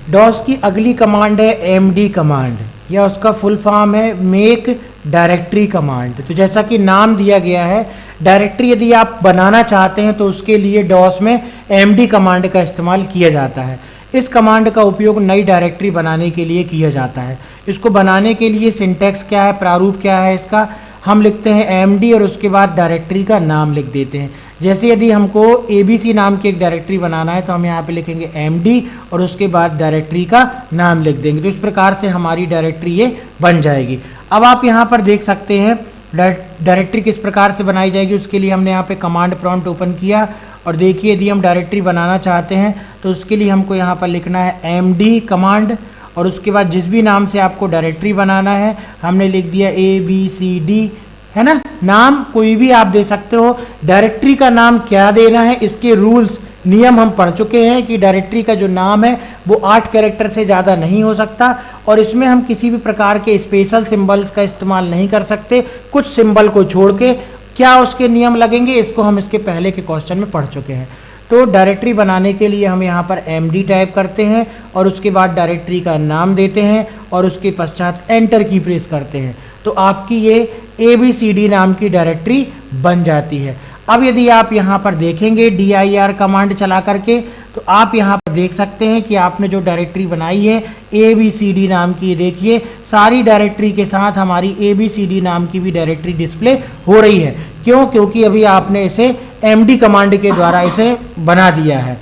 DOS की अगली command है एमडी कमांड, या उसका फुल फॉर्म है मेक डायरेक्टरी कमांड। तो जैसा कि नाम दिया गया है, डायरेक्टरी यदि आप बनाना चाहते हैं तो उसके लिए डॉस में एमडी कमांड का इस्तेमाल किया जाता है। इस कमांड का उपयोग नई डायरेक्टरी बनाने के लिए किया जाता है। इसको बनाने के लिए सिंटैक्स क्या है, प्रारूप क्या है इसका, हम लिखते हैं एमडी और उसके बाद डायरेक्टरी का नाम लिख देते हैं। जैसे यदि हमको एबीसी नाम की एक डायरेक्टरी बनाना है तो हम यहाँ पे लिखेंगे एमडी और उसके बाद डायरेक्टरी का नाम लिख देंगे। तो इस प्रकार से हमारी डायरेक्टरी ये बन जाएगी। अब आप यहाँ पर देख सकते हैं डायरेक्टरी किस प्रकार से बनाई जाएगी। उसके लिए हमने यहाँ पे कमांड प्रॉम्प्ट ओपन किया और देखिए यदि हम डायरेक्टरी बनाना चाहते हैं तो उसके लिए हमको यहाँ पर लिखना है एमडी कमांड और उसके बाद जिस भी नाम से आपको डायरेक्टरी बनाना है हमने लिख दिया ABCD, है ना। नाम कोई भी आप दे सकते हो। डायरेक्टरी का नाम क्या देना है, इसके रूल्स नियम हम पढ़ चुके हैं कि डायरेक्टरी का जो नाम है वो 8 कैरेक्टर से ज़्यादा नहीं हो सकता और इसमें हम किसी भी प्रकार के स्पेशल सिंबल्स का इस्तेमाल नहीं कर सकते। कुछ सिंबल को छोड़ के क्या उसके नियम लगेंगे इसको हम इसके पहले के क्वेश्चन में पढ़ चुके हैं। तो डायरेक्टरी बनाने के लिए हम यहाँ पर एमडी टाइप करते हैं और उसके बाद डायरेक्टरी का नाम देते हैं और उसके पश्चात एंटर की प्रेस करते हैं तो आपकी ये ABCD नाम की डायरेक्टरी बन जाती है। अब यदि आप यहाँ पर देखेंगे dir कमांड चला करके तो आप यहाँ पर देख सकते हैं कि आपने जो डायरेक्टरी बनाई है ABCD नाम की, देखिए सारी डायरेक्टरी के साथ हमारी ABCD नाम की भी डायरेक्टरी डिस्प्ले हो रही है। क्यों? क्योंकि अभी आपने इसे MD कमांड के द्वारा इसे बना दिया है।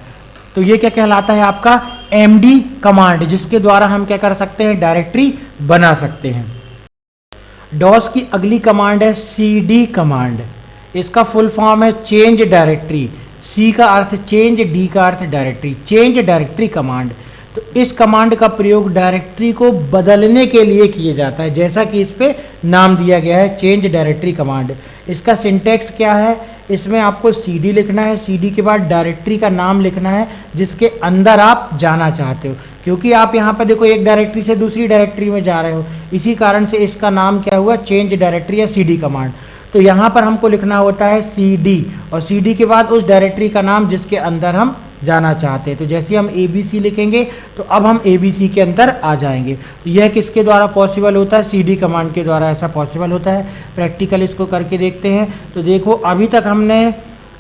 तो ये क्या कहलाता है आपका MD कमांड, जिसके द्वारा हम क्या कर सकते हैं, डायरेक्टरी बना सकते हैं। डॉस की अगली कमांड है CD कमांड। इसका फुल फॉर्म है चेंज डायरेक्टरी। C का अर्थ चेंज, D का अर्थ डायरेक्टरी, चेंज डायरेक्टरी कमांड। तो इस कमांड का प्रयोग डायरेक्टरी को बदलने के लिए किया जाता है, जैसा कि इस पे नाम दिया गया है चेंज डायरेक्टरी कमांड। इसका सिंटैक्स क्या है, इसमें आपको CD लिखना है, CD के बाद डायरेक्टरी का नाम लिखना है जिसके अंदर आप जाना चाहते हो, क्योंकि आप यहाँ पर देखो एक डायरेक्टरी से दूसरी डायरेक्टरी में जा रहे हो, इसी कारण से इसका नाम क्या हुआ, चेंज डायरेक्टरी या CD कमांड। तो यहाँ पर हमको लिखना होता है CD और CD के बाद उस डायरेक्टरी का नाम जिसके अंदर हम जाना चाहते हैं। तो जैसे हम ABC लिखेंगे तो अब हम ABC के अंदर आ जाएंगे। तो यह किसके द्वारा पॉसिबल होता है, CD कमांड के द्वारा ऐसा पॉसिबल होता है। प्रैक्टिकल इसको करके देखते हैं। तो देखो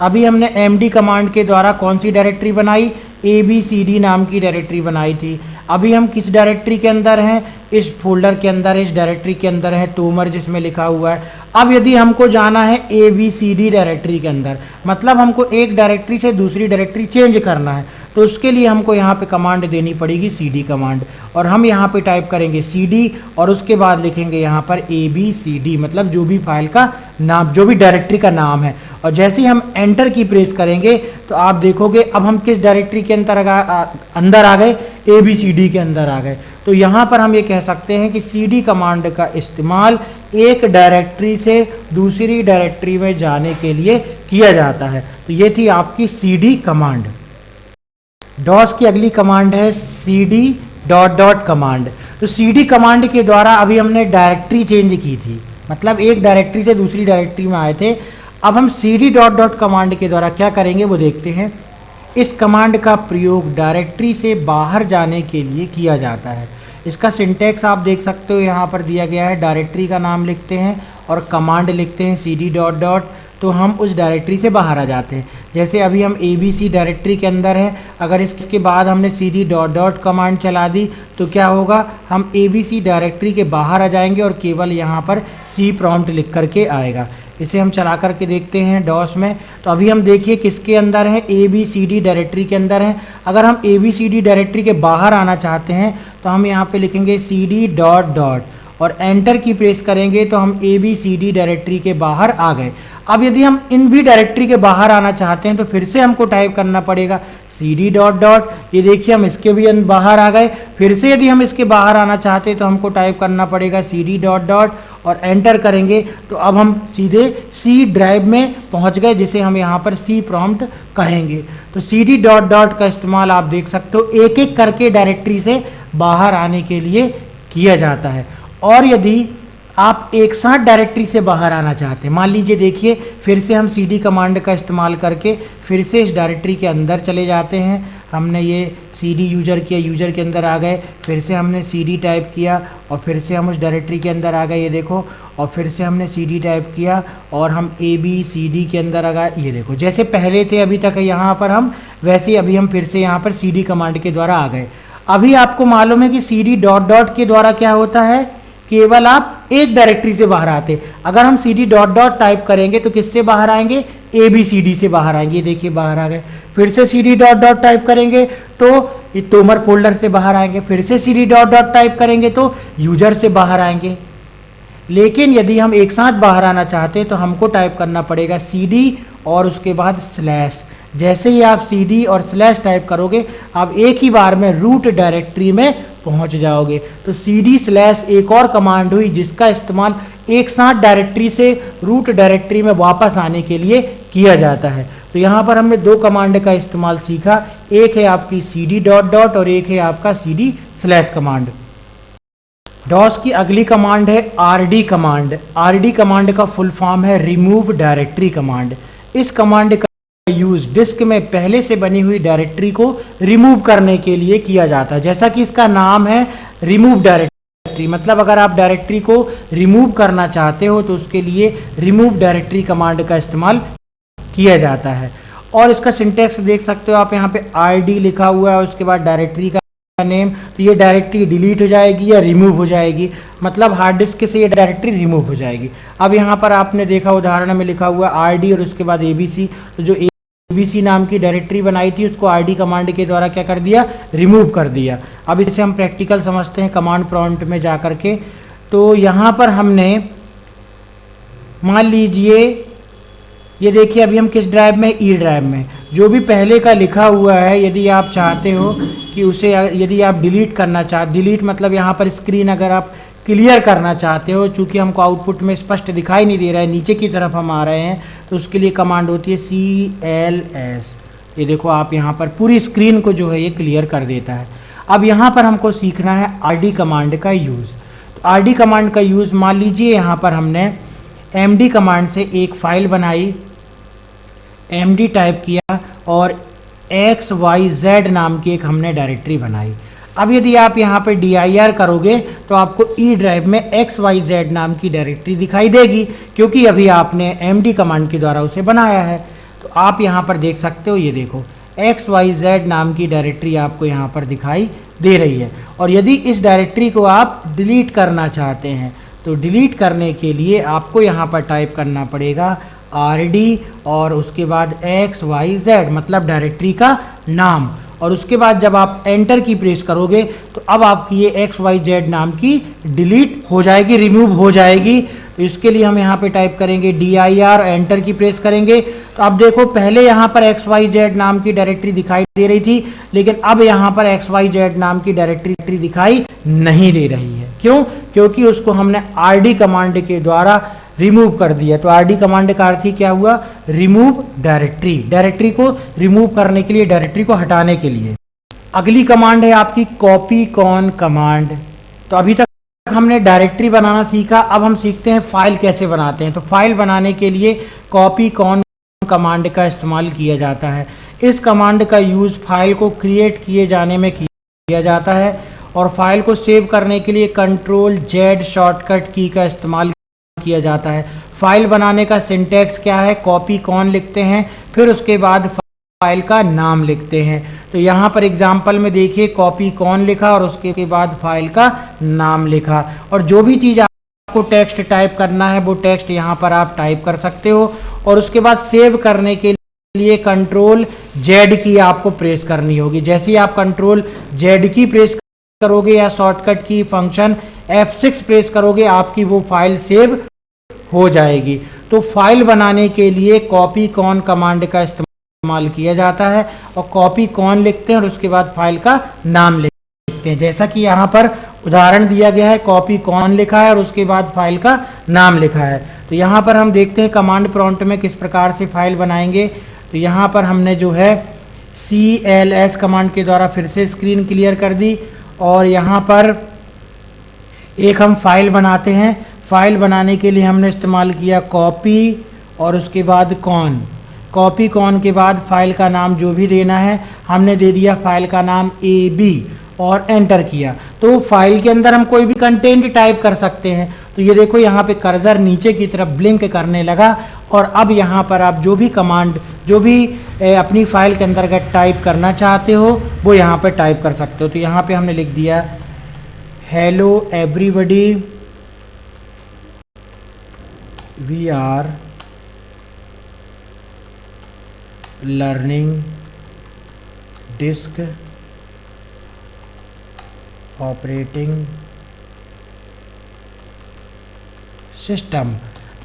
अभी हमने MD कमांड के द्वारा कौन सी डायरेक्टरी बनाई, ABCD नाम की डायरेक्टरी बनाई थी। अभी हम किस डायरेक्टरी के अंदर हैं, इस फोल्डर के अंदर, इस डायरेक्टरी के अंदर है तोमर जिसमें लिखा हुआ है। अब यदि हमको जाना है ABCD डायरेक्टरी के अंदर, मतलब हमको एक डायरेक्टरी से दूसरी डायरेक्टरी चेंज करना है, तो उसके लिए हमको यहाँ पे कमांड देनी पड़ेगी CD कमांड। और हम यहाँ पे टाइप करेंगे CD और उसके बाद लिखेंगे यहाँ पर ABCD, मतलब जो भी फाइल का नाम, जो भी डायरेक्टरी का नाम है। और जैसे ही हम एंटर की प्रेस करेंगे तो आप देखोगे अब हम किस डायरेक्टरी के अंदर आ गए, ABCD के अंदर आ गए। तो यहाँ पर हम ये कह सकते हैं कि CD कमांड का इस्तेमाल एक डायरेक्टरी से दूसरी डायरेक्टरी में जाने के लिए किया जाता है। तो ये थी आपकी CD कमांड। डॉस की अगली कमांड है CD कमांड। तो CD कमांड के द्वारा अभी हमने डायरेक्टरी चेंज की थी, मतलब एक डायरेक्टरी से दूसरी डायरेक्टरी में आए थे। अब हम CD कमांड के द्वारा क्या करेंगे वो देखते हैं। इस कमांड का प्रयोग डायरेक्टरी से बाहर जाने के लिए किया जाता है। इसका सिंटैक्स आप देख सकते हो, यहाँ पर दिया गया है, डायरेक्टरी का नाम लिखते हैं और कमांड लिखते हैं CD तो हम उस डायरेक्टरी से बाहर आ जाते हैं। जैसे अभी हम ABC डायरेक्टरी के अंदर हैं, अगर इसके बाद हमने CD कमांड चला दी तो क्या होगा, हम ABC डायरेक्टरी के बाहर आ जाएंगे और केवल यहाँ पर C प्रॉम्प्ट लिख करके आएगा। इसे हम चला करके देखते हैं डॉस में। तो अभी हम देखिए किसके अंदर है, ABCD डायरेक्टरी के अंदर है। अगर हम ABCD डायरेक्टरी के बाहर आना चाहते हैं तो हम यहाँ पे लिखेंगे CD और एंटर की प्रेस करेंगे तो हम ABCD डायरेक्टरी के बाहर आ गए। अब यदि हम इन भी डायरेक्टरी के बाहर आना चाहते हैं तो फिर से हमको टाइप करना पड़ेगा CD ये देखिए हम इसके भी बाहर आ गए। फिर से यदि हम इसके बाहर आना चाहते हैं तो हमको टाइप करना पड़ेगा CD और एंटर करेंगे तो अब हम सीधे C ड्राइव में पहुंच गए, जिसे हम यहाँ पर C प्रॉम्प्ट कहेंगे। तो CD का इस्तेमाल आप देख सकते हो एक एक करके डायरेक्टरी से बाहर आने के लिए किया जाता है। और यदि आप एक साथ डायरेक्टरी से बाहर आना चाहते हैं, मान लीजिए देखिए फिर से हम CD कमांड का इस्तेमाल करके फिर से इस डायरेक्टरी के अंदर चले जाते हैं। हमने ये cd यूज़र किया, यूज़र के अंदर आ गए, फिर से हमने cd टाइप किया और फिर से हम उस डायरेक्टरी के अंदर आ गए, ये देखो, और फिर से हमने cd टाइप किया और हम abcd के अंदर आ गए, ये देखो। जैसे पहले थे अभी तक यहाँ पर हम, वैसे ही अभी हम फिर से यहाँ पर cd कमांड के द्वारा आ गए। अभी आपको मालूम है कि cd डॉट डॉट के द्वारा क्या होता है, केवल आप एक डायरेक्टरी से बाहर आते। अगर हम cd डॉट डॉट टाइप करेंगे तो किससे बाहर आएंगे, abcd से बाहर आएंगे, देखिए बाहर आ गए। फिर से cd डॉट डॉट टाइप करेंगे तो ये तोमर फोल्डर से बाहर आएंगे, फिर से cd डॉट डॉट टाइप करेंगे तो यूजर से बाहर आएंगे। लेकिन यदि हम एक साथ बाहर आना चाहते हैं तो हमको टाइप करना पड़ेगा cd और उसके बाद स्लैश। जैसे ही आप cd और स्लैश टाइप करोगे आप एक ही बार में रूट डायरेक्टरी में पहुंच जाओगे। तो cd स्लैश एक और कमांड हुई जिसका इस्तेमाल एक साथ डायरेक्टरी से रूट डायरेक्टरी में वापस आने के लिए किया जाता है। तो यहाँ पर हमने दो कमांड का इस्तेमाल सीखा, एक है आपकी cd डॉट डॉट और एक है आपका cd स्लैश कमांड। डॉस की अगली कमांड है rd कमांड। rd कमांड का फुल फॉर्म है रिमूव डायरेक्टरी कमांड। इस कमांड का यूज डिस्क में पहले से बनी हुई डायरेक्टरी को रिमूव करने के लिए किया जाता है। जैसा कि इसका नाम है रिमूव डायरेक्टरी, मतलब अगर आप डायरेक्टरी को रिमूव करना चाहते हो तो उसके लिए रिमूव डायरेक्टरी कमांड का इस्तेमाल किया जाता है। और इसका सिंटेक्स देख सकते हो आप, यहाँ पे rd लिखा हुआ है, उसके बाद डायरेक्टरी का नेम, तो ये डायरेक्टरी डिलीट हो जाएगी या रिमूव हो जाएगी, मतलब हार्ड डिस्क से ये डायरेक्टरी रिमूव हो जाएगी। अब यहाँ पर आपने देखा उदाहरण में लिखा हुआ rd और उसके बाद abc, तो जो abc नाम की डायरेक्टरी बनाई थी उसको rd कमांड के द्वारा क्या कर दिया, रिमूव कर दिया। अब इसे हम प्रैक्टिकल समझते हैं कमांड प्रॉम्प्ट में जा करके। तो यहाँ पर हमने मान लीजिए, ये देखिए अभी हम किस ड्राइव में, ई ड्राइव में, जो भी पहले का लिखा हुआ है यदि आप चाहते हो कि उसे, यदि आप डिलीट करना चाहते, डिलीट मतलब यहाँ पर स्क्रीन अगर आप क्लियर करना चाहते हो, चूँकि हमको आउटपुट में स्पष्ट दिखाई नहीं दे रहा है, नीचे की तरफ हम आ रहे हैं, तो उसके लिए कमांड होती है cls। ये देखो आप यहाँ पर पूरी स्क्रीन को जो है ये क्लियर कर देता है। अब यहाँ पर हमको सीखना है rd कमांड का यूज़। तो rd कमांड का यूज़, मान लीजिए यहाँ पर हमने md कमांड से एक फाइल बनाई, md टाइप किया और xyz नाम की एक हमने डायरेक्टरी बनाई। अब यदि आप यहाँ पे dir करोगे तो आपको ई ड्राइव में xyz नाम की डायरेक्टरी दिखाई देगी, क्योंकि अभी आपने md कमांड के द्वारा उसे बनाया है। तो आप यहाँ पर देख सकते हो, ये देखो xyz नाम की डायरेक्टरी आपको यहाँ पर दिखाई दे रही है। और यदि इस डायरेक्टरी को आप डिलीट करना चाहते हैं तो डिलीट करने के लिए आपको यहाँ पर टाइप करना पड़ेगा rd और उसके बाद xyz, मतलब डायरेक्टरी का नाम, और उसके बाद जब आप एंटर की प्रेस करोगे तो अब आपकी ये xyz नाम की डिलीट हो जाएगी, रिमूव हो जाएगी। तो इसके लिए हम यहाँ पे टाइप करेंगे dir, एंटर की प्रेस करेंगे तो अब देखो पहले यहाँ पर xyz नाम की डायरेक्टरी दिखाई दे रही थी, लेकिन अब यहाँ पर xyz नाम की डायरेक्टरी दिखाई नहीं दे रही है। क्यों? क्योंकि उसको हमने rd कमांड के द्वारा रिमूव कर दिया। तो rd कमांड का अर्थ ही क्या हुआ, रिमूव डायरेक्टरी, डायरेक्टरी को रिमूव करने के लिए, डायरेक्टरी को हटाने के लिए। अगली कमांड है आपकी कॉपी कॉन कमांड। तो अभी तक हमने डायरेक्टरी बनाना सीखा, अब हम सीखते हैं फाइल कैसे बनाते हैं। तो फाइल बनाने के लिए कॉपी कॉन कमांड का इस्तेमाल किया जाता है। इस कमांड का यूज़ फाइल को क्रिएट किए जाने में किया जाता है और फाइल को सेव करने के लिए Ctrl+Z शॉर्टकट की का इस्तेमाल किया जाता है। फाइल बनाने का सिंटैक्स क्या है, कॉपी कॉन लिखते हैं, फिर उसके बाद फाइल का नाम लिखते हैं। तो यहाँ पर एग्जांपल में देखिए कॉपी कॉन लिखा और उसके बाद फाइल का नाम लिखा, और जो भी चीज़ आपको टेक्स्ट टाइप करना है वो टेक्स्ट यहाँ पर आप टाइप कर सकते हो। और उसके बाद सेव करने के लिए Ctrl+Z की आपको प्रेस करनी होगी। जैसे ही आप Ctrl+Z की प्रेस करोगे या शॉर्टकट की फंक्शन F6 प्रेस करोगे, आपकी वो फाइल सेव हो जाएगी। तो फाइल बनाने के लिए कॉपी कॉन कमांड का इस्तेमाल किया जाता है और कॉपी कॉन लिखते हैं और उसके बाद फाइल का नाम लिखते हैं। जैसा कि यहाँ पर उदाहरण दिया गया है, कॉपी कॉन लिखा है और उसके बाद फाइल का नाम लिखा है। तो यहाँ पर हम देखते हैं कमांड प्रॉम्प्ट में किस प्रकार से फाइल बनाएंगे। तो यहाँ पर हमने जो है cls कमांड के द्वारा फिर से स्क्रीन क्लियर कर दी और यहाँ पर एक हम फाइल बनाते हैं। फाइल बनाने के लिए हमने इस्तेमाल किया कॉपी और उसके बाद कॉन। कॉपी कॉन के बाद फाइल का नाम जो भी देना है, हमने दे दिया फाइल का नाम AB और एंटर किया। तो फाइल के अंदर हम कोई भी कंटेंट टाइप कर सकते हैं। तो ये देखो यहाँ पे कर्सर नीचे की तरफ ब्लिंक करने लगा और अब यहाँ पर आप जो भी कमांड जो भी अपनी फाइल के अंतर्गत टाइप करना चाहते हो वो यहाँ पर टाइप कर सकते हो। तो यहाँ पे हमने लिख दिया hello everybody, we are learning disk operating system.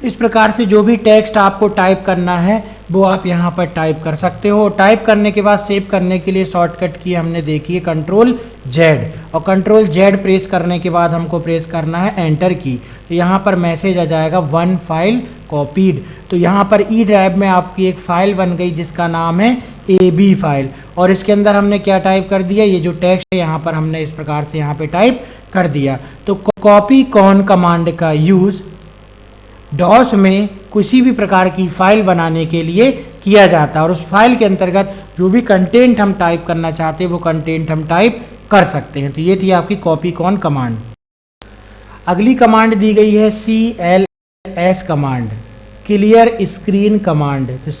इस प्रकार से जो भी टेक्स्ट आपको टाइप करना है वो आप यहाँ पर टाइप कर सकते हो। टाइप करने के बाद सेव करने के लिए शॉर्टकट की हमने देखी है Ctrl+Z, और Ctrl+Z प्रेस करने के बाद हमको प्रेस करना है एंटर की। तो यहाँ पर मैसेज आ जाएगा 1 फाइल कॉपीड। तो यहाँ पर ई ड्राइव में आपकी एक फ़ाइल बन गई जिसका नाम है AB फाइल, और इसके अंदर हमने क्या टाइप कर दिया, ये जो टेक्स्ट है यहाँ पर हमने इस प्रकार से यहाँ पे टाइप कर दिया। तो कॉपी कॉन कमांड का यूज़ डॉस में किसी भी प्रकार की फाइल बनाने के लिए किया जाता है, और उस फाइल के अंतर्गत जो भी कंटेंट हम टाइप करना चाहते हैं वो कंटेंट हम टाइप कर सकते हैं। तो ये थी आपकी कॉपी कॉन कमांड। अगली कमांड दी गई है CLS command, clear screen command. तो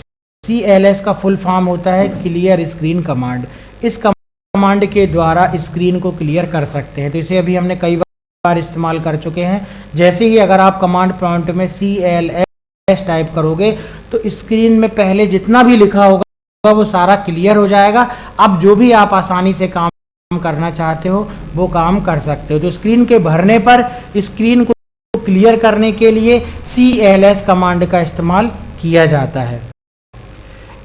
CLS का फुल फॉर्म होता है क्लियर स्क्रीन कमांड। इस कमांड के द्वारा स्क्रीन को क्लियर कर सकते हैं। तो इसे अभी हमने कई बार इस्तेमाल कर चुके हैं। जैसे ही अगर आप कमांड प्रॉम्प्ट में CLS टाइप करोगे तो स्क्रीन में पहले जितना भी लिखा होगा वो सारा क्लियर हो जाएगा। अब जो भी आप आसानी से काम करना चाहते हो वो काम कर सकते हो। तो स्क्रीन के भरने पर स्क्रीन को क्लियर करने के लिए CLS कमांड का इस्तेमाल किया जाता है।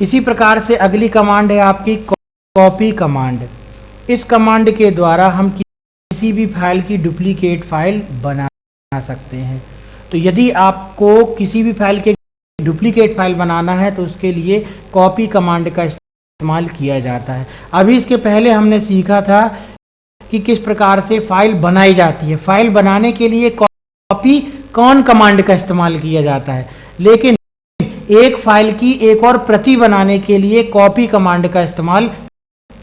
इसी प्रकार से अगली कमांड है आपकी कॉपी कमांड। इस कमांड के द्वारा हम किसी भी फाइल की डुप्लीकेट फाइल बना सकते हैं। तो यदि आपको किसी भी फाइल के डुप्लीकेट फाइल बनाना है तो उसके लिए कॉपी कमांड का इस्तेमाल किया जाता है। अभी इसके पहले हमने सीखा था कि किस प्रकार से फाइल बनाई जाती है। फाइल बनाने के लिए कॉपी कॉन कमांड का इस्तेमाल किया जाता है, लेकिन एक फाइल की एक और प्रति बनाने के लिए कॉपी कमांड का इस्तेमाल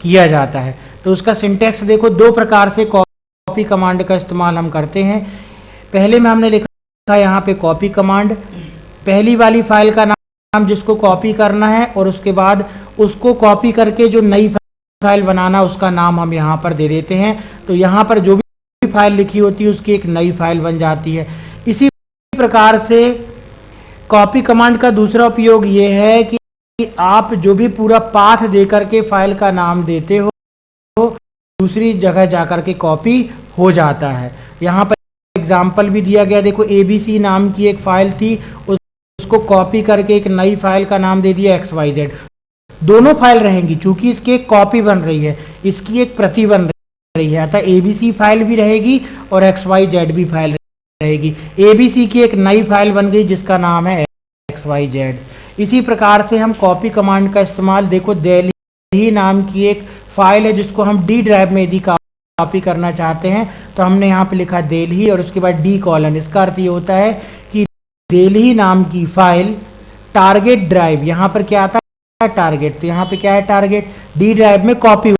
किया जाता है। तो उसका सिंटेक्स देखो, दो प्रकार से कॉपी कमांड का इस्तेमाल हम करते हैं। पहले में हमने लिखा यहाँ पे कॉपी कमांड, पहली वाली फाइल का नाम जिसको कॉपी करना है और उसके बाद उसको कॉपी करके जो नई फाइल बनाना उसका नाम हम यहाँ पर दे देते हैं। तो यहाँ पर जो भी फाइल लिखी होती है उसकी एक नई फाइल बन जाती है। इसी प्रकार से कॉपी कमांड का दूसरा उपयोग ये है कि आप जो भी पूरा पाथ दे करके फाइल का नाम देते हो दूसरी जगह जाकर के कॉपी हो जाता है। यहाँ पर एग्जाम्पल भी दिया गया, देखो ABC नाम की एक फाइल थी, उसको कॉपी करके एक नई फाइल का नाम दे दिया XYZ। दोनों फाइल रहेंगी, चूंकि इसकी एक कॉपी बन रही है, इसकी एक प्रति बन रही है, अतः ABC फाइल भी रहेगी और XYZ भी फाइल रहेगी। ABC की एक नई फाइल बन गई जिसका नाम है XYZ। इसी प्रकार से हम कॉपी कमांड का इस्तेमाल, देखो दिल्ली नाम की एक फाइल है जिसको हम D ड्राइव में यदि कॉपी करना चाहते हैं तो हमने यहाँ पे लिखा दिल्ली और उसके बाद D:। इसका अर्थ ये होता है कि दिल्ली नाम की फाइल टारगेट ड्राइव, यहाँ पर क्या आता है टारगेट, तो यहाँ पे क्या है टारगेट, D ड्राइव में कॉपी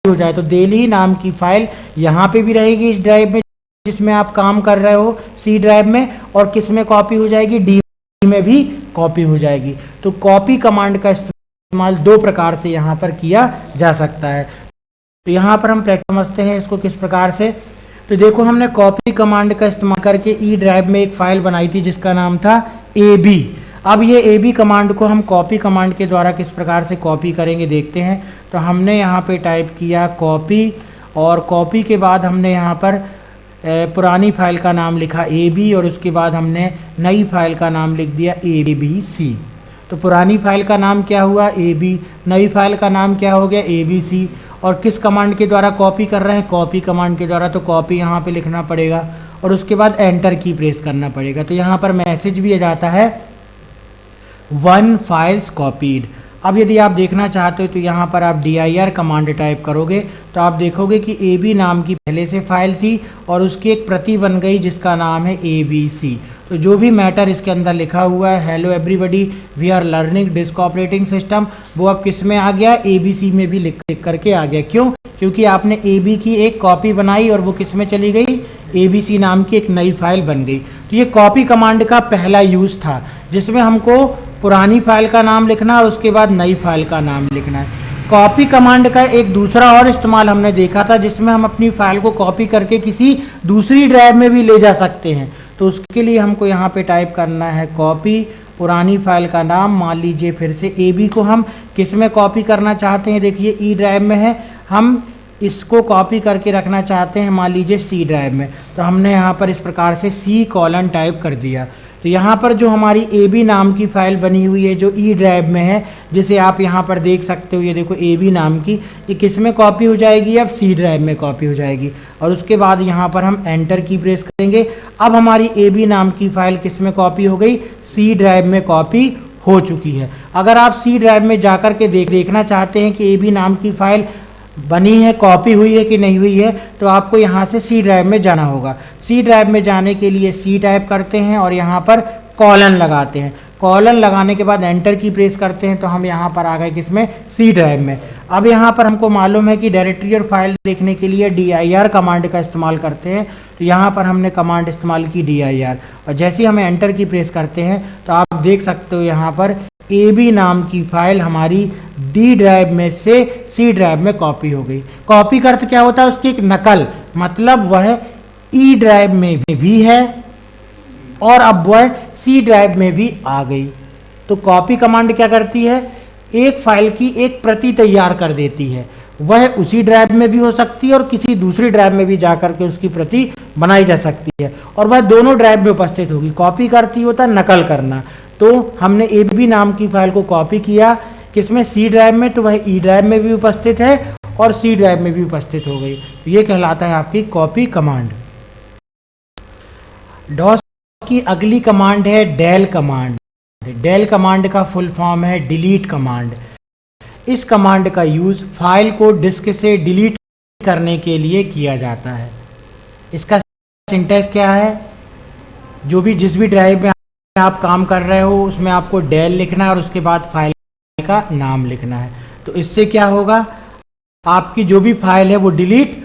हो जाए तो दिल्ली नाम की फाइल यहाँ पे भी रहेगी इस ड्राइव में जिसमें आप काम कर रहे हो C ड्राइव में, और किस में कॉपी हो जाएगी, D में भी कॉपी हो जाएगी। तो कॉपी कमांड का इस्तेमाल दो प्रकार से यहाँ पर किया जा सकता है। तो यहाँ पर हम प्रैक्टिस समझते हैं इसको किस प्रकार से। तो देखो हमने कॉपी कमांड का इस्तेमाल करके ई ड्राइव में एक फाइल बनाई थी जिसका नाम था AB। अब ये AB कमांड को हम कॉपी कमांड के द्वारा किस प्रकार से कॉपी करेंगे देखते हैं। तो हमने यहाँ पे टाइप किया कॉपी, और कॉपी के बाद हमने यहाँ पर पुरानी फाइल का नाम लिखा AB और उसके बाद हमने नई फाइल का नाम लिख दिया ABC। तो पुरानी फाइल का नाम क्या हुआ AB, नई फाइल का नाम क्या हो गया ABC। और किस कमांड के द्वारा कॉपी कर रहे हैं, कॉपी कमांड के द्वारा। तो कॉपी यहाँ पे लिखना पड़ेगा और उसके बाद एंटर की प्रेस करना पड़ेगा। तो यहाँ पर मैसेज भी आ जाता है 1 फाइल्स कॉपीड। अब यदि आप देखना चाहते हो तो यहाँ पर आप dir कमांड टाइप करोगे तो आप देखोगे कि AB नाम की पहले से फाइल थी और उसकी एक प्रति बन गई जिसका नाम है ABC। तो जो भी मैटर इसके अंदर लिखा हुआ है hello everybody we are learning disk operating system, वो अब किस में आ गया, ABC में भी लिख करके आ गया। क्यों? क्योंकि आपने AB की एक कॉपी बनाई और वो किस में चली गई, ABC नाम की एक नई फाइल बन गई। तो ये कॉपी कमांड का पहला यूज़ था, जिसमें हमको पुरानी फाइल का नाम लिखना और उसके बाद नई फाइल का नाम लिखना है। कॉपी कमांड का एक दूसरा और इस्तेमाल हमने देखा था, जिसमें हम अपनी फाइल को कॉपी करके किसी दूसरी ड्राइव में भी ले जा सकते हैं। तो उसके लिए हमको यहाँ पे टाइप करना है कॉपी, पुरानी फाइल का नाम, मान लीजिए फिर से AB को हम किस में कॉपी करना चाहते हैं, देखिए E ड्राइव में है, हम इसको कॉपी करके रखना चाहते हैं मान लीजिए C ड्राइव में। तो हमने यहाँ पर इस प्रकार से C: टाइप कर दिया। तो यहाँ पर जो हमारी AB नाम की फ़ाइल बनी हुई है जो E ड्राइव में है, जिसे आप यहाँ पर देख सकते हो, ये देखो AB नाम की, ये किस में कॉपी हो जाएगी, अब C ड्राइव में कॉपी हो जाएगी। और उसके बाद यहाँ पर हम एंटर की प्रेस करेंगे। अब हमारी AB नाम की फ़ाइल किस में कॉपी हो गई, C ड्राइव में कॉपी हो चुकी है। अगर आप C ड्राइव में जाकर के देखना चाहते हैं कि AB नाम की फ़ाइल बनी है, कॉपी हुई है कि नहीं हुई है, तो आपको यहाँ से C ड्राइव में जाना होगा। C ड्राइव में जाने के लिए C टाइप करते हैं और यहाँ पर कॉलन लगाते हैं। कॉलन लगाने के बाद एंटर की प्रेस करते हैं, तो हम यहाँ पर आ गए किसमें, C ड्राइव में। अब यहाँ पर हमको मालूम है कि डायरेक्टरी और फाइल देखने के लिए dir कमांड का इस्तेमाल करते हैं। तो यहाँ पर हमने कमांड इस्तेमाल की dir, और जैसे ही हम एंटर की प्रेस करते हैं तो आप देख सकते हो यहाँ पर AB नाम की फाइल हमारी D ड्राइव में से C ड्राइव में कॉपी हो गई। कॉपी का अर्थ क्या होता है, उसकी एक नकल, मतलब वह E ड्राइव में भी है और अब वह C ड्राइव में भी आ गई। तो कॉपी कमांड क्या करती है, एक फाइल की एक प्रति तैयार कर देती है। वह उसी ड्राइव में भी हो सकती है और किसी दूसरी ड्राइव में भी जाकर के उसकी प्रति बनाई जा सकती है, और वह दोनों ड्राइव में उपस्थित होगी। कॉपी करती होता है नकल करना। तो हमने AB नाम की फाइल को कॉपी किया किसमें, C ड्राइव में, तो वह E ड्राइव में भी उपस्थित है और C ड्राइव में भी उपस्थित हो गई। तो ये कहलाता है आपकी कॉपी कमांड। डॉस की अगली कमांड है डेल कमांड। डेल कमांड का फुल फॉर्म है डिलीट कमांड। इस कमांड का यूज़ फाइल को डिस्क से डिलीट करने के लिए किया जाता है। इसका सिंटैक्स क्या है, जो भी जिस भी ड्राइव में आप काम कर रहे हो उसमें आपको डेल लिखना है और उसके बाद फाइल का नाम लिखना है। तो इससे क्या होगा, आपकी जो भी फाइल है वो डिलीट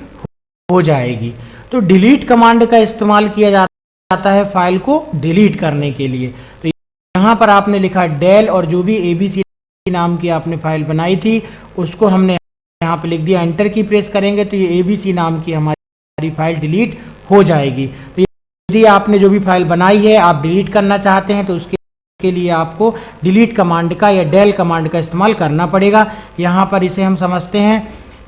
हो जाएगी। तो डिलीट कमांड का इस्तेमाल किया जाता है फाइल को डिलीट करने के लिए। तो यहाँ पर आपने लिखा डेल और जो भी ABC नाम की आपने फाइल बनाई थी उसको हमने यहाँ पे लिख दिया। एंटर की प्रेस करेंगे तो ये ABC नाम की हमारी फाइल डिलीट हो जाएगी। तो यदि आपने जो भी फाइल बनाई है आप डिलीट करना चाहते हैं तो उसके लिए आपको डिलीट कमांड का या डेल कमांड का इस्तेमाल करना पड़ेगा। यहाँ पर इसे हम समझते हैं।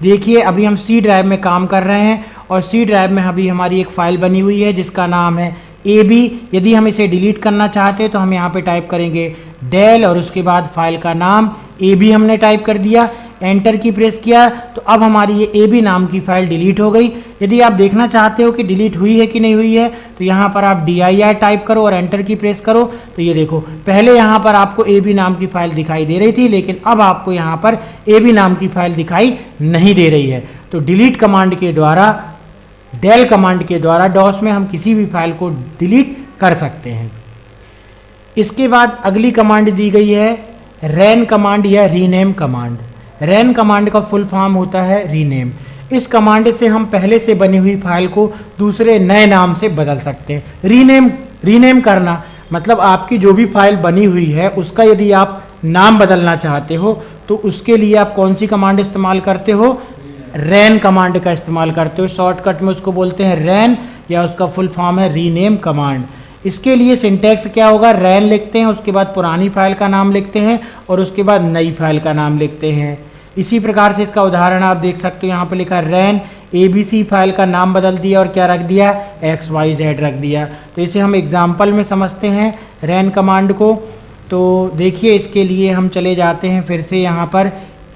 देखिए अभी हम C ड्राइव में काम कर रहे हैं और C ड्राइव में अभी हमारी एक फ़ाइल बनी हुई है जिसका नाम है AB। यदि हम इसे डिलीट करना चाहते हैं तो हम यहाँ पे टाइप करेंगे डेल और उसके बाद फाइल का नाम AB हमने टाइप कर दिया, एंटर की प्रेस किया, तो अब हमारी ये AB नाम की फ़ाइल डिलीट हो गई। यदि आप देखना चाहते हो कि डिलीट हुई है कि नहीं हुई है तो यहाँ पर आप dir टाइप करो और एंटर की प्रेस करो। तो ये देखो पहले यहाँ पर आपको AB नाम की फ़ाइल दिखाई दे रही थी, लेकिन अब आपको यहाँ पर AB नाम की फ़ाइल दिखाई नहीं दे रही है। तो डिलीट कमांड के द्वारा, डेल कमांड के द्वारा डॉस में हम किसी भी फाइल को डिलीट कर सकते हैं। इसके बाद अगली कमांड दी गई है रैन कमांड या रीनेम कमांड। रैन कमांड का फुल फॉर्म होता है रीनेम। इस कमांड से हम पहले से बनी हुई फाइल को दूसरे नए नाम से बदल सकते हैं। रीनेम करना मतलब आपकी जो भी फाइल बनी हुई है उसका यदि आप नाम बदलना चाहते हो तो उसके लिए आप कौन सी कमांड इस्तेमाल करते हो, रैन कमांड का इस्तेमाल करते हो। शॉर्टकट में उसको बोलते हैं रैन या उसका फुल फॉर्म है रीनेम कमांड। इसके लिए सिंटैक्स क्या होगा, रैन लिखते हैं, उसके बाद पुरानी फाइल का नाम लिखते हैं और उसके बाद नई फाइल का नाम लिखते हैं। इसी प्रकार से इसका उदाहरण आप देख सकते हो, यहाँ पे लिखा रैन ABC फाइल का नाम बदल दिया और क्या रख दिया, XYZ रख दिया। तो इसे हम एग्जाम्पल में समझते हैं रैन कमांड को। तो देखिए इसके लिए हम चले जाते हैं फिर से यहाँ पर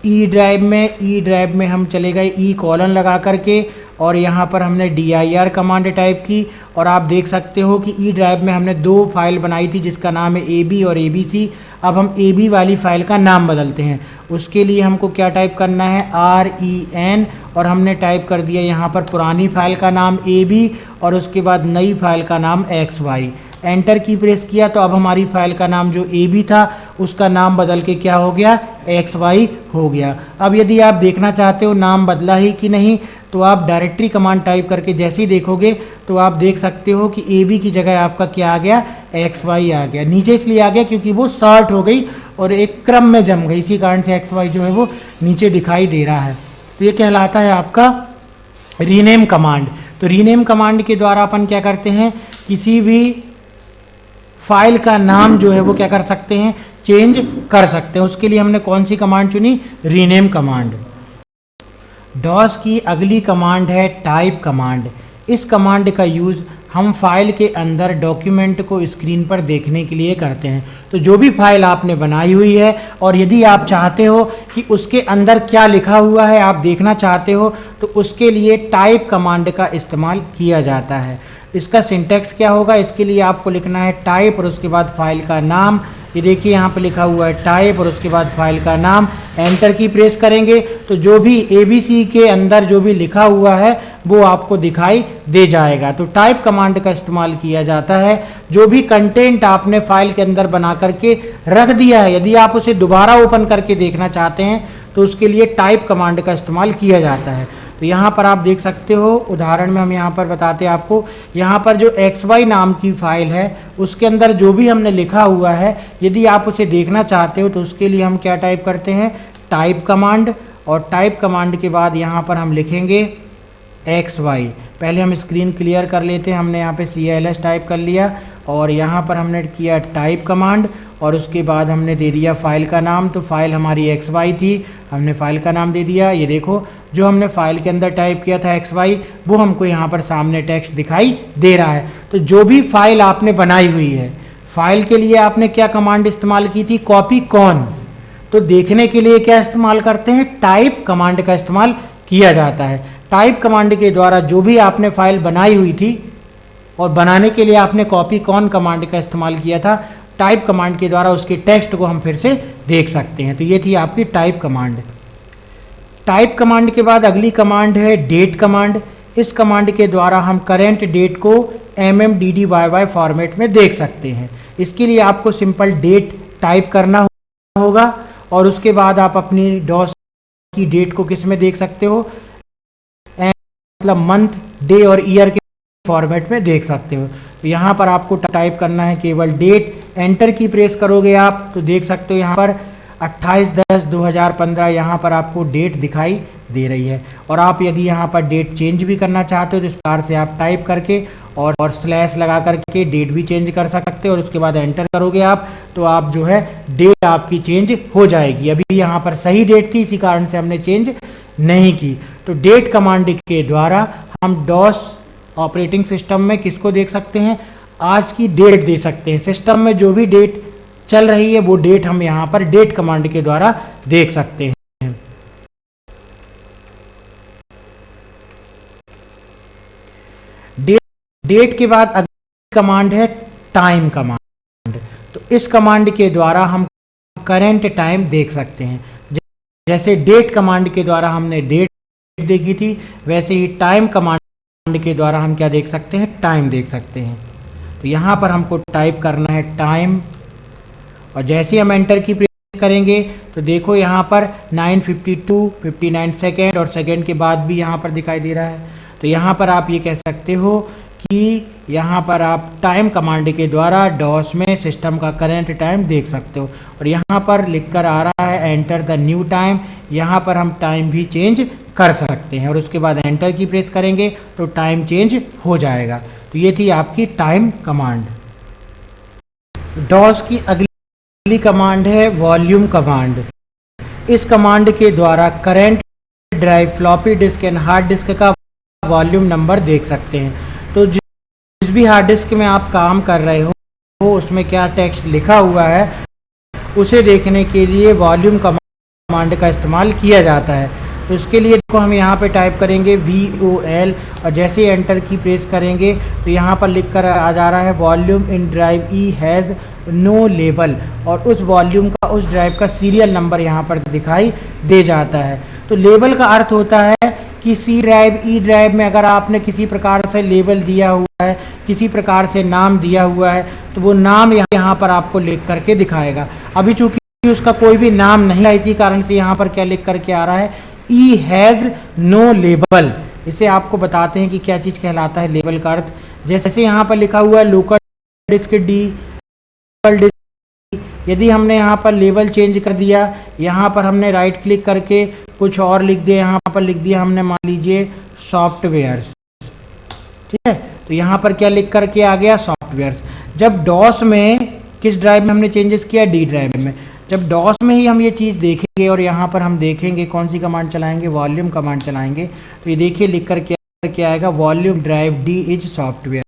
E ड्राइव में हम चले गए E कॉलन लगा करके और यहाँ पर हमने dir कमांड टाइप की और आप देख सकते हो कि E ड्राइव में हमने दो फाइल बनाई थी जिसका नाम है AB और ABC। अब हम AB वाली फाइल का नाम बदलते हैं। उसके लिए हमको क्या टाइप करना है, REN, और हमने टाइप कर दिया यहाँ पर पुरानी फाइल का नाम AB और उसके बाद नई फाइल का नाम XY। एंटर की प्रेस किया तो अब हमारी फाइल का नाम जो ए बी था उसका नाम बदल के क्या हो गया, एक्स वाई हो गया। अब यदि आप देखना चाहते हो नाम बदला ही कि नहीं, तो आप डायरेक्टरी कमांड टाइप करके जैसे ही देखोगे तो आप देख सकते हो कि ए बी की जगह आपका क्या आ गया, एक्स वाई आ गया। नीचे इसलिए आ गया क्योंकि वो शॉर्ट हो गई और एक क्रम में जम गई, इसी कारण से एक्स वाई जो है वो नीचे दिखाई दे रहा है। तो ये कहलाता है आपका रीनेम कमांड। तो रीनेम कमांड के द्वारा अपन क्या करते हैं, किसी भी फाइल का नाम जो है वो क्या कर सकते हैं, चेंज कर सकते हैं। उसके लिए हमने कौन सी कमांड चुनी, रीनेम कमांड। डॉस की अगली कमांड है टाइप कमांड। इस कमांड का यूज़ हम फाइल के अंदर डॉक्यूमेंट को स्क्रीन पर देखने के लिए करते हैं। तो जो भी फाइल आपने बनाई हुई है और यदि आप चाहते हो कि उसके अंदर क्या लिखा हुआ है आप देखना चाहते हो, तो उसके लिए टाइप कमांड का इस्तेमाल किया जाता है। इसका सिंटैक्स क्या होगा, इसके लिए आपको लिखना है टाइप और उसके बाद फाइल का नाम। ये देखिए यहाँ पे लिखा हुआ है टाइप और उसके बाद फाइल का नाम। एंटर की प्रेस करेंगे तो जो भी ABC के अंदर जो भी लिखा हुआ है वो आपको दिखाई दे जाएगा। तो टाइप कमांड का इस्तेमाल किया जाता है। जो भी कंटेंट आपने फाइल के अंदर बना करके रख दिया है, यदि आप उसे दोबारा ओपन करके देखना चाहते हैं तो उसके लिए टाइप कमांड का इस्तेमाल किया जाता है। तो यहाँ पर आप देख सकते हो, उदाहरण में हम यहाँ पर बताते हैं आपको, यहाँ पर जो XY नाम की फाइल है उसके अंदर जो भी हमने लिखा हुआ है यदि आप उसे देखना चाहते हो तो उसके लिए हम क्या टाइप करते हैं, टाइप कमांड। और टाइप कमांड के बाद यहाँ पर हम लिखेंगे XY। पहले हम स्क्रीन क्लियर कर लेते हैं। हमने यहाँ पे CLS टाइप कर लिया और यहाँ पर हमने किया टाइप कमांड और उसके बाद हमने दे दिया फाइल का नाम। तो फाइल हमारी XY थी, हमने फाइल का नाम दे दिया। ये देखो जो हमने फाइल के अंदर टाइप किया था XY वो हमको यहाँ पर सामने टेक्स्ट दिखाई दे रहा है। तो जो भी फाइल आपने बनाई हुई है, फाइल के लिए आपने क्या कमांड इस्तेमाल की थी, कॉपी कॉन। तो देखने के लिए क्या इस्तेमाल करते हैं, टाइप कमांड का इस्तेमाल किया जाता है। टाइप कमांड के द्वारा जो भी आपने फाइल बनाई हुई थी और बनाने के लिए आपने कॉपी कॉन कमांड का इस्तेमाल किया था, टाइप कमांड के द्वारा उसके टेक्स्ट को हम फिर से देख सकते हैं। तो ये थी आपकी टाइप कमांड। टाइप कमांड के बाद अगली कमांड है डेट कमांड। इस कमांड के द्वारा हम करेंट डेट को MMDDYY फॉर्मेट में देख सकते हैं। इसके लिए आपको सिंपल डेट टाइप करना होगा और उसके बाद आप अपनी डॉस की डेट को किस में देख सकते हो, मतलब मंथ, डे और ईयर के फॉर्मेट में देख सकते हो। तो यहाँ पर आपको टाइप करना है केवल डेट। एंटर की प्रेस करोगे आप तो देख सकते हो यहाँ पर 28/10/2015 यहाँ पर आपको डेट दिखाई दे रही है। और आप यदि यहाँ पर डेट चेंज भी करना चाहते हो तो इस प्रकार से आप टाइप करके और स्लैश लगा करके डेट भी चेंज कर सकते हो और उसके बाद एंटर करोगे आप तो आप जो है डेट आपकी चेंज हो जाएगी। अभी यहाँ पर सही डेट थी, इसी कारण से हमने चेंज नहीं की। तो डेट कमांड के द्वारा हम डॉस ऑपरेटिंग सिस्टम में किसको देख सकते हैं, आज की डेट दे सकते हैं। सिस्टम में जो भी डेट चल रही है वो डेट हम यहाँ पर डेट कमांड के द्वारा देख सकते हैं। डेट के बाद अगली कमांड है टाइम कमांड। तो इस कमांड के द्वारा हम करंट टाइम देख सकते हैं। जैसे डेट कमांड के द्वारा हमने डेट देखी थी, वैसे ही टाइम कमांड के द्वारा हम क्या देख सकते हैं, टाइम देख सकते हैं। तो यहाँ पर हमको टाइप करना है टाइम और जैसे हम एंटर की प्रेस करेंगे तो देखो यहाँ पर 9:52:59 सेकेंड और सेकेंड के बाद भी यहाँ पर दिखाई दे रहा है। तो यहाँ पर आप ये कह सकते हो कि यहाँ पर आप टाइम कमांड के द्वारा डॉस में सिस्टम का करंट टाइम देख सकते हो। और यहाँ पर लिखकर आ रहा है एंटर द न्यू टाइम, यहाँ पर हम टाइम भी चेंज कर सकते हैं और उसके बाद एंटर की प्रेस करेंगे तो टाइम चेंज हो जाएगा। तो ये थी आपकी टाइम कमांड। डॉस की अगली कमांड है वॉल्यूम कमांड। इस कमांड के द्वारा current drive, floppy disk and hard disk का वॉल्यूम नंबर देख सकते हैं। तो जिस भी हार्ड डिस्क में आप काम कर रहे हो उसमें क्या टेक्स्ट लिखा हुआ है उसे देखने के लिए वॉल्यूम कमांड का इस्तेमाल किया जाता है। तो इसके लिए देखो हम यहाँ पे टाइप करेंगे VOL और जैसे एंटर की प्रेस करेंगे तो यहाँ पर लिख कर आ जा रहा है volume in drive E has no label और उस वॉल्यूम का, उस ड्राइव का सीरियल नंबर यहाँ पर दिखाई दे जाता है। तो लेबल का अर्थ होता है कि सी ड्राइव ई ड्राइव में अगर आपने किसी प्रकार से लेबल दिया हुआ है, किसी प्रकार से नाम दिया हुआ है, तो वो नाम यहाँ पर आपको लिख करके दिखाएगा। अभी चूंकि उसका कोई भी नाम नहीं है, इसी कारण से यहाँ पर क्या लिख करके आ रहा है, ई हैज़ नो लेबल। इसे आपको बताते हैं कि क्या चीज़ कहलाता है लेबल का अर्थ। जैसे यहाँ पर लिखा हुआ है लोकल डिस्क डी, यदि हमने यहाँ पर लेबल चेंज कर दिया, यहाँ पर हमने राइट क्लिक करके कुछ और लिख दिया, यहाँ पर लिख दिया हमने मान लीजिए सॉफ्टवेयर्स, ठीक है, तो यहाँ पर क्या लिख करके आ गया, सॉफ्टवेयर्स। जब डॉस में किस ड्राइव में हमने चेंजेस किया, डी ड्राइव में। जब डॉस में ही हम ये चीज़ देखेंगे और यहाँ पर हम देखेंगे कौन सी कमांड चलाएंगे, वॉल्यूम कमांड चलाएंगे, तो ये देखिए लिख करके आएगा volume drive D is software.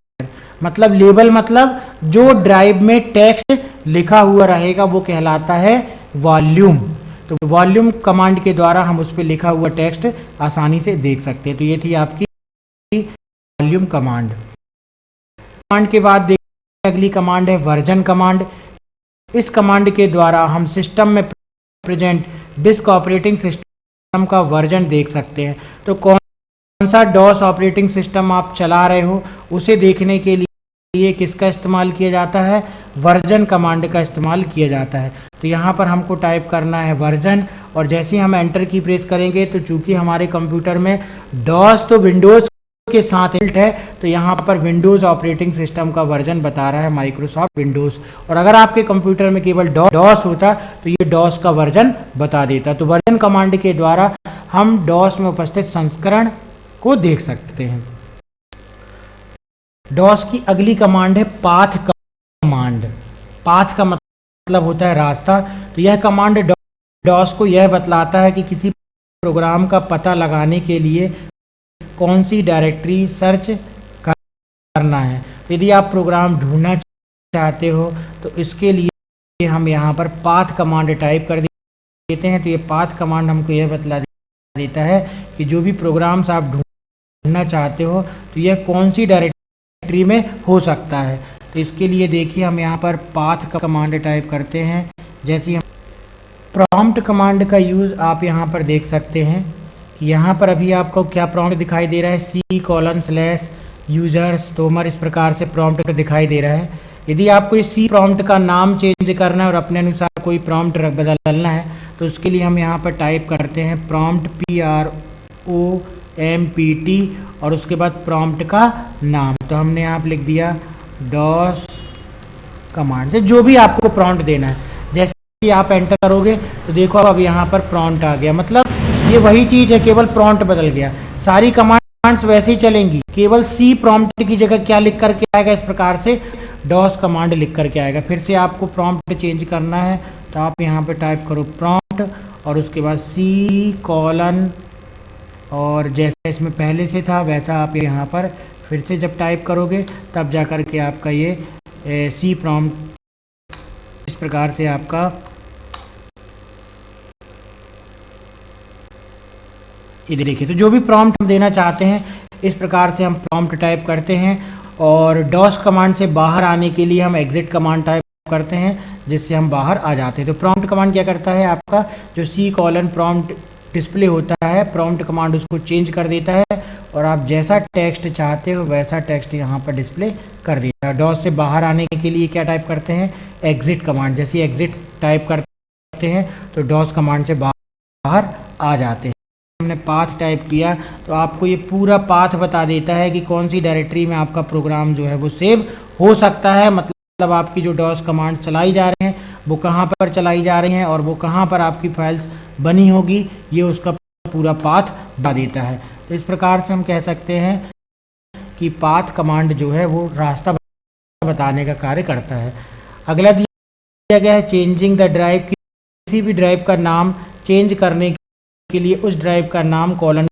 मतलब लेबल मतलब जो ड्राइव में टेक्स्ट लिखा हुआ रहेगा वो कहलाता है वॉल्यूम। तो वॉल्यूम कमांड के द्वारा हम उस पर लिखा हुआ टेक्स्ट आसानी से देख सकते हैं। तो ये थी आपकी वॉल्यूम कमांड। कमांड के बाद देखिए अगली कमांड है वर्जन कमांड। इस कमांड के द्वारा हम सिस्टम में प्रेजेंट डिस्क ऑपरेटिंग सिस्टम का वर्जन देख सकते हैं। तो कौन सा डॉस ऑपरेटिंग सिस्टम आप चला रहे हो उसे देखने के लिए किसका इस्तेमाल किया जाता है, वर्जन कमांड का इस्तेमाल किया जाता है। तो यहाँ पर हमको टाइप करना है वर्जन, और जैसे ही हम एंटर की प्रेस करेंगे तो चूंकि हमारे कंप्यूटर में डॉस तो विंडोज़ के साथ इंट है, तो यहाँ पर विंडोज़ ऑपरेटिंग सिस्टम का वर्जन बता रहा है माइक्रोसॉफ्ट विंडोज़। और अगर आपके कंप्यूटर में केवल डॉस होता तो ये डॉस का वर्जन बता देता। तो वर्जन कमांड के द्वारा हम डॉस में उपस्थित संस्करण को देख सकते हैं। डॉस की अगली कमांड है पाथ कमांड। पाथ का मतलब होता है रास्ता। तो यह कमांड डॉस को यह बतलाता है कि किसी प्रोग्राम का पता लगाने के लिए कौन सी डायरेक्टरी सर्च करना है। यदि आप प्रोग्राम ढूंढना चाहते हो तो इसके लिए हम यहाँ पर पाथ कमांड टाइप कर देते हैं। तो ये पाथ कमांड हमको यह बतला देता है कि जो भी प्रोग्राम्स आप ढूंढना चाहते हो तो यह कौन सी डायरेक्टरी में हो सकता है। तो इसके लिए देखिए हम यहाँ पर पाथ कमांड टाइप करते हैं। जैसे हम प्रॉम्प्ट कमांड का यूज़ आप यहाँ पर देख सकते हैं कि यहाँ पर अभी आपको क्या प्रॉम्प्ट दिखाई दे रहा है, C:/यूजर्स तोमर, इस प्रकार से प्रॉम्प्ट दिखाई दे रहा है। यदि आपको इस C प्रॉम्प्ट का नाम चेंज करना है और अपने अनुसार कोई प्रॉम्प्ट बदलना है तो उसके लिए हम यहाँ पर टाइप करते हैं प्रॉम्प्ट PROMPT और उसके बाद प्रॉम्प्ट का नाम। तो हमने यहाँ पर लिख दिया डॉस कमांड से जो भी आपको प्रॉम्प्ट देना है। जैसे ही आप एंटर करोगे तो देखो अब यहाँ पर प्रॉम्प्ट आ गया, मतलब ये वही चीज़ है, केवल प्रॉम्प्ट बदल गया। सारी कमांड्स वैसे ही चलेंगी, केवल C प्रॉम्प्ट की जगह क्या लिख करके आएगा, इस प्रकार से डॉस कमांड लिख करके आएगा। फिर से आपको प्रॉम्प्ट चेंज करना है तो आप यहाँ पे टाइप करो प्रॉम्प्ट और उसके बाद C:, और जैसे इसमें पहले से था वैसा आप यहाँ पर फिर से जब टाइप करोगे तब जा कर के आपका ये C प्रॉम्प्ट इस प्रकार से आपका ये देखिए। तो जो भी प्रॉम्प्ट हम देना चाहते हैं इस प्रकार से हम प्रॉम्प्ट टाइप करते हैं। और डॉस कमांड से बाहर आने के लिए हम एग्जिट कमांड टाइप करते हैं जिससे हम बाहर आ जाते हैं। तो प्रॉम्प्ट कमांड क्या करता है, आपका जो C:, प्रॉम्प्ट डिस्प्ले होता है, प्रॉम्प्ट कमांड उसको चेंज कर देता है और आप जैसा टेक्स्ट चाहते हो वैसा टेक्स्ट यहाँ पर डिस्प्ले कर देता है। डॉस से बाहर आने के लिए क्या टाइप करते हैं, एग्जिट कमांड। जैसे एग्जिट टाइप करते हैं तो डॉस कमांड से बाहर आ जाते हैं। हमने पाथ टाइप किया तो आपको ये पूरा पाथ बता देता है कि कौन सी डायरेक्टरी में आपका प्रोग्राम जो है वो सेव हो सकता है। मतलब आपकी जो डॉस कमांड चलाई जा रही हैं वो कहाँ पर चलाई जा रही हैं और वो कहाँ पर आपकी फाइल्स बनी होगी, ये उसका पूरा पाथ बता देता है। तो इस प्रकार से हम कह सकते हैं कि पाथ कमांड जो है वो रास्ता बताने का कार्य करता है। अगला दिया गया है चेंजिंग द ड्राइव। किसी भी ड्राइव का नाम चेंज करने के लिए उस ड्राइव का नाम कॉलन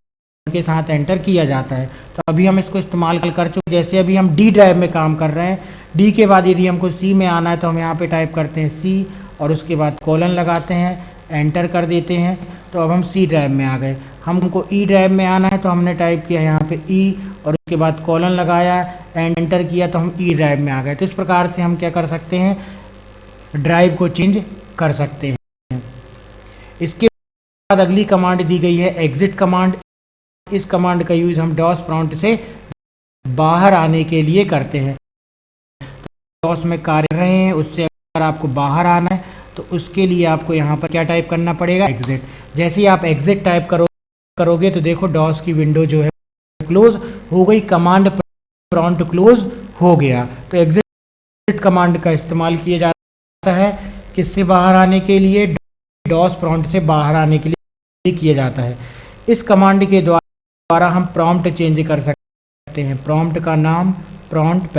के साथ एंटर किया जाता है। तो अभी हम इसको इस्तेमाल कर चुके। जैसे अभी हम डी ड्राइव में काम कर रहे हैं, डी के बाद यदि हमको C में आना है तो हम यहाँ पे टाइप करते हैं C और उसके बाद कॉलन लगाते हैं, एंटर कर देते हैं। तो अब हम C ड्राइव में आ गए। हमको E ड्राइव में आना है तो हमने टाइप किया यहाँ पे E और उसके बाद कॉलन लगाया, एंटर किया तो हम E ड्राइव में आ गए। तो इस प्रकार से हम क्या कर सकते हैं, ड्राइव को चेंज कर सकते हैं। इसके बाद अगली कमांड दी गई है एग्जिट कमांड। इस कमांड का यूज़ हम डॉस प्रॉम्प्ट से बाहर आने के लिए करते हैं। डॉस में कार्य कर रहे हैं, उससे अगर आपको बाहर आना है तो उसके लिए आपको यहाँ पर क्या टाइप करना पड़ेगा, एग्जिट। जैसे ही आप एग्जिट टाइप करोगे तो देखो डॉस की विंडो जो है क्लोज हो गई, कमांड प्रॉम्प्ट क्लोज हो गया। तो एग्जिट कमांड का इस्तेमाल किया जाता है किससे बाहर आने के लिए, डॉस प्रॉम्प्ट से बाहर आने के लिए किया जाता है। इस कमांड के द्वारा हम प्रॉम्प्ट चेंज कर सकते हैं। प्रॉम्प्ट का नाम प्रॉम्प्ट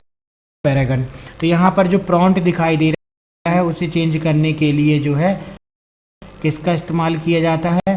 पैरागन। तो यहाँ पर जो प्रॉम्प्ट दिखाई दे रहा है उसे चेंज करने के लिए जो है किसका इस्तेमाल किया जाता है,